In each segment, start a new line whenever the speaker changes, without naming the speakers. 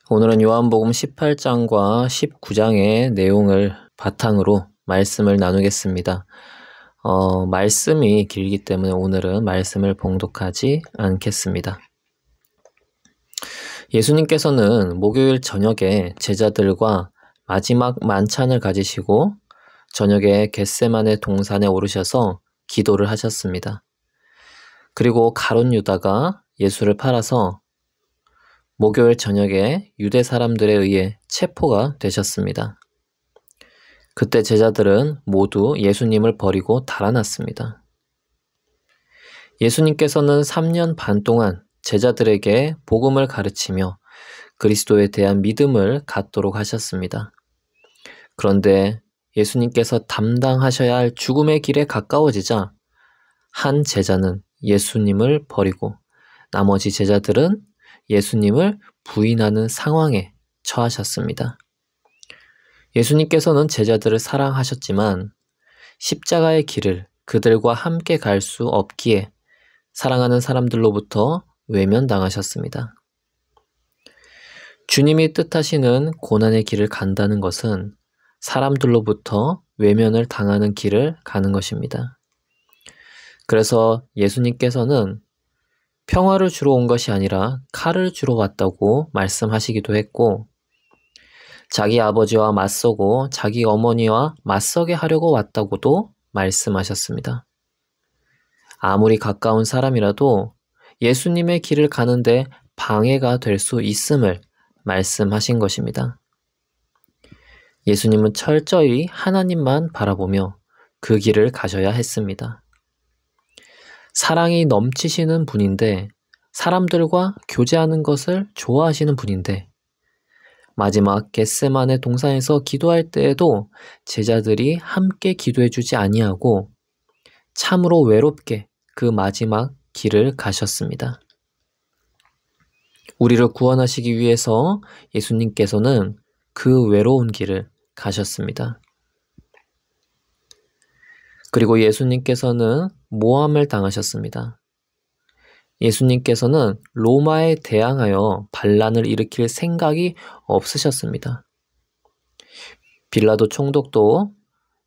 오늘은 요한복음 18장과 19장의 내용을 바탕으로 말씀을 나누겠습니다. 말씀이 길기 때문에 오늘은 말씀을 봉독하지 않겠습니다. 예수님께서는 목요일 저녁에 제자들과 마지막 만찬을 가지시고 저녁에 겟세마네 동산에 오르셔서 기도를 하셨습니다. 그리고 가룟 유다가 예수를 팔아서 목요일 저녁에 유대 사람들에 의해 체포가 되셨습니다. 그때 제자들은 모두 예수님을 버리고 달아났습니다. 예수님께서는 3년 반 동안 제자들에게 복음을 가르치며 그리스도에 대한 믿음을 갖도록 하셨습니다. 그런데 예수님께서 담당하셔야 할 죽음의 길에 가까워지자 한 제자는 예수님을 버리고 나머지 제자들은 예수님을 부인하는 상황에 처하셨습니다. 예수님께서는 제자들을 사랑하셨지만 십자가의 길을 그들과 함께 갈 수 없기에 사랑하는 사람들로부터 외면당하셨습니다. 주님이 뜻하시는 고난의 길을 간다는 것은 사람들로부터 외면을 당하는 길을 가는 것입니다. 그래서 예수님께서는 평화를 주러 온 것이 아니라 칼을 주러 왔다고 말씀하시기도 했고, 자기 아버지와 맞서고 자기 어머니와 맞서게 하려고 왔다고도 말씀하셨습니다. 아무리 가까운 사람이라도 예수님의 길을 가는데 방해가 될 수 있음을 말씀하신 것입니다. 예수님은 철저히 하나님만 바라보며 그 길을 가셔야 했습니다. 사랑이 넘치시는 분인데 사람들과 교제하는 것을 좋아하시는 분인데 마지막 겟세마네 동산에서 기도할 때에도 제자들이 함께 기도해 주지 아니하고 참으로 외롭게 그 마지막 길을 가셨습니다. 우리를 구원하시기 위해서 예수님께서는 그 외로운 길을 가셨습니다. 그리고 예수님께서는 모함을 당하셨습니다. 예수님께서는 로마에 대항하여 반란을 일으킬 생각이 없으셨습니다. 빌라도 총독도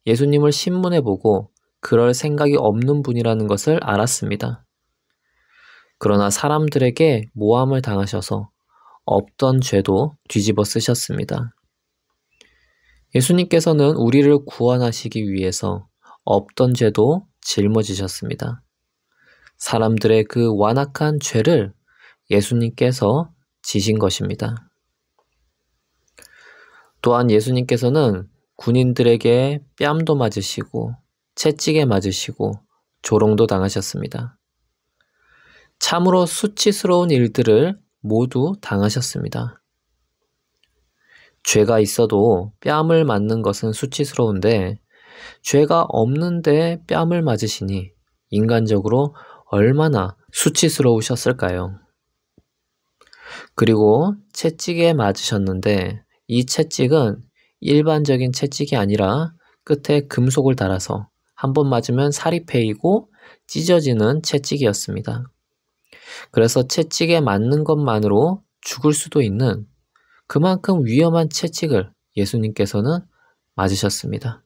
예수님을 신문해 보고 그럴 생각이 없는 분이라는 것을 알았습니다. 그러나 사람들에게 모함을 당하셔서 없던 죄도 뒤집어 쓰셨습니다. 예수님께서는 우리를 구원하시기 위해서 없던 죄도 짊어지셨습니다. 사람들의 그 완악한 죄를 예수님께서 지신 것입니다. 또한 예수님께서는 군인들에게 뺨도 맞으시고 채찍에 맞으시고 조롱도 당하셨습니다. 참으로 수치스러운 일들을 모두 당하셨습니다. 죄가 있어도 뺨을 맞는 것은 수치스러운데 죄가 없는데 뺨을 맞으시니 인간적으로 얼마나 수치스러우셨을까요? 그리고 채찍에 맞으셨는데 이 채찍은 일반적인 채찍이 아니라 끝에 금속을 달아서 한 번 맞으면 살이 패이고 찢어지는 채찍이었습니다. 그래서 채찍에 맞는 것만으로 죽을 수도 있는 그만큼 위험한 채찍을 예수님께서는 맞으셨습니다.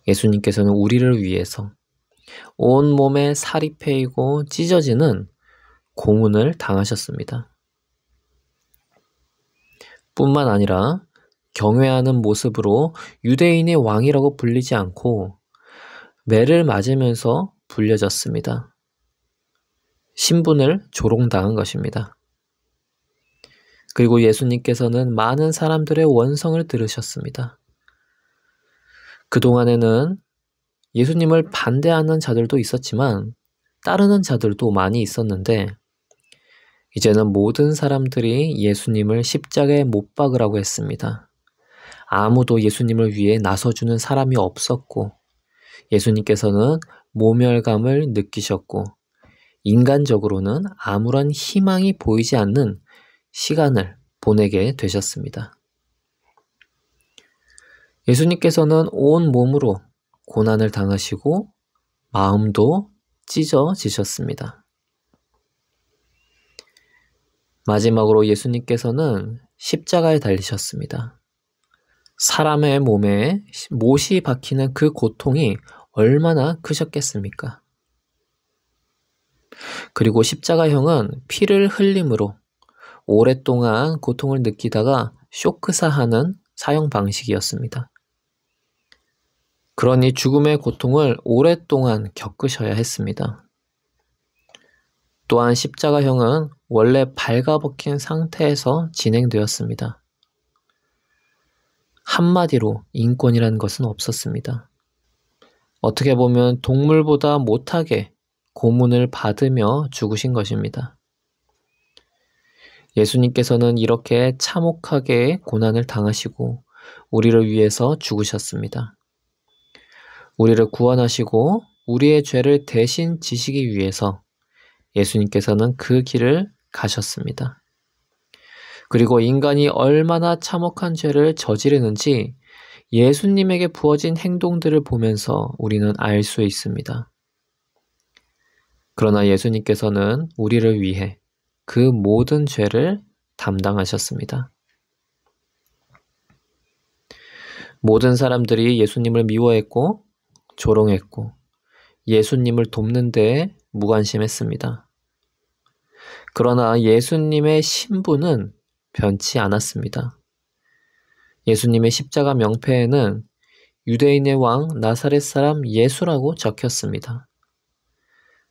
예수님께서는 우리를 위해서 온몸에 살이 패이고 찢어지는 고문을 당하셨습니다. 뿐만 아니라 경외하는 모습으로 유대인의 왕이라고 불리지 않고 매를 맞으면서 불려졌습니다. 신분을 조롱당한 것입니다. 그리고 예수님께서는 많은 사람들의 원성을 들으셨습니다. 그동안에는 예수님을 반대하는 자들도 있었지만 따르는 자들도 많이 있었는데 이제는 모든 사람들이 예수님을 십자가에 못 박으라고 했습니다. 아무도 예수님을 위해 나서주는 사람이 없었고 예수님께서는 모멸감을 느끼셨고 인간적으로는 아무런 희망이 보이지 않는 시간을 보내게 되셨습니다. 예수님께서는 온 몸으로 고난을 당하시고 마음도 찢어지셨습니다. 마지막으로 예수님께서는 십자가에 달리셨습니다. 사람의 몸에 못이 박히는 그 고통이 얼마나 크셨겠습니까? 그리고 십자가형은 피를 흘림으로 오랫동안 고통을 느끼다가 쇼크사하는 사형 방식이었습니다. 그러니 죽음의 고통을 오랫동안 겪으셔야 했습니다. 또한 십자가형은 원래 발가벗긴 상태에서 진행되었습니다. 한마디로 인권이라는 것은 없었습니다. 어떻게 보면 동물보다 못하게 고문을 받으며 죽으신 것입니다. 예수님께서는 이렇게 참혹하게 고난을 당하시고 우리를 위해서 죽으셨습니다. 우리를 구원하시고 우리의 죄를 대신 지시기 위해서 예수님께서는 그 길을 가셨습니다. 그리고 인간이 얼마나 참혹한 죄를 저지르는지 예수님에게 부어진 행동들을 보면서 우리는 알 수 있습니다. 그러나 예수님께서는 우리를 위해 그 모든 죄를 담당하셨습니다. 모든 사람들이 예수님을 미워했고 조롱했고 예수님을 돕는 데에 무관심했습니다. 그러나 예수님의 신분은 변치 않았습니다. 예수님의 십자가 명패에는 유대인의 왕 나사렛 사람 예수라고 적혔습니다.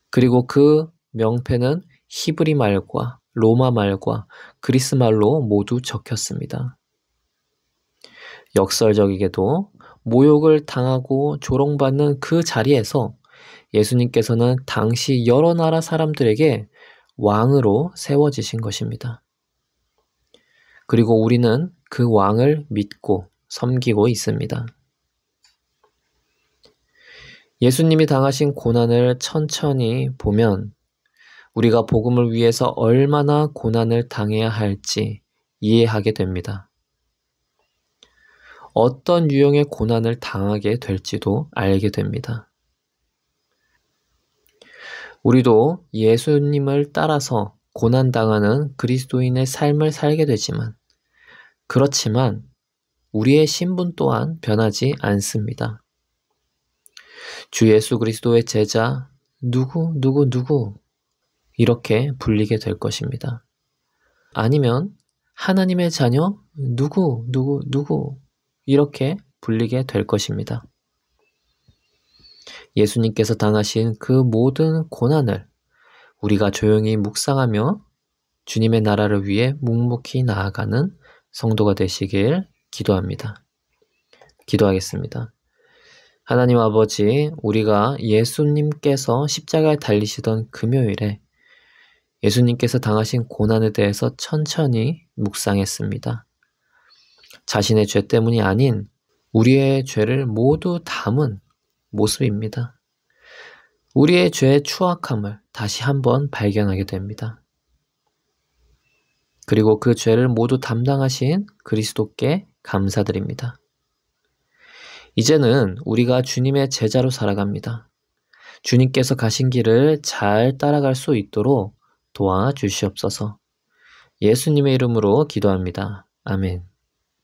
그리고 그 명패는 히브리 말과 로마 말과 그리스 말로 모두 적혔습니다. 역설적이게도 모욕을 당하고 조롱받는 그 자리에서 예수님께서는 당시 여러 나라 사람들에게 왕으로 세워지신 것입니다. 그리고 우리는 그 왕을 믿고 섬기고 있습니다. 예수님이 당하신 고난을 천천히 보면 우리가 복음을 위해서 얼마나 고난을 당해야 할지 이해하게 됩니다. 어떤 유형의 고난을 당하게 될지도 알게 됩니다. 우리도 예수님을 따라서 고난당하는 그리스도인의 삶을 살게 되지만 그렇지만 우리의 신분 또한 변하지 않습니다. 주 예수 그리스도의 제자 누구 이렇게 불리게 될 것입니다. 아니면 하나님의 자녀 누구 이렇게 불리게 될 것입니다. 예수님께서 당하신 그 모든 고난을 우리가 조용히 묵상하며 주님의 나라를 위해 묵묵히 나아가는 성도가 되시길 기도합니다. 기도하겠습니다. 하나님 아버지, 우리가 예수님께서 십자가에 달리시던 금요일에 예수님께서 당하신 고난에 대해서 천천히 묵상했습니다. 자신의 죄 때문이 아닌 우리의 죄를 모두 담은 모습입니다. 우리의 죄의 추악함을 다시 한번 발견하게 됩니다. 그리고 그 죄를 모두 담당하신 그리스도께 감사드립니다. 이제는 우리가 주님의 제자로 살아갑니다. 주님께서 가신 길을 잘 따라갈 수 있도록 도와주시옵소서. 예수님의 이름으로 기도합니다. 아멘.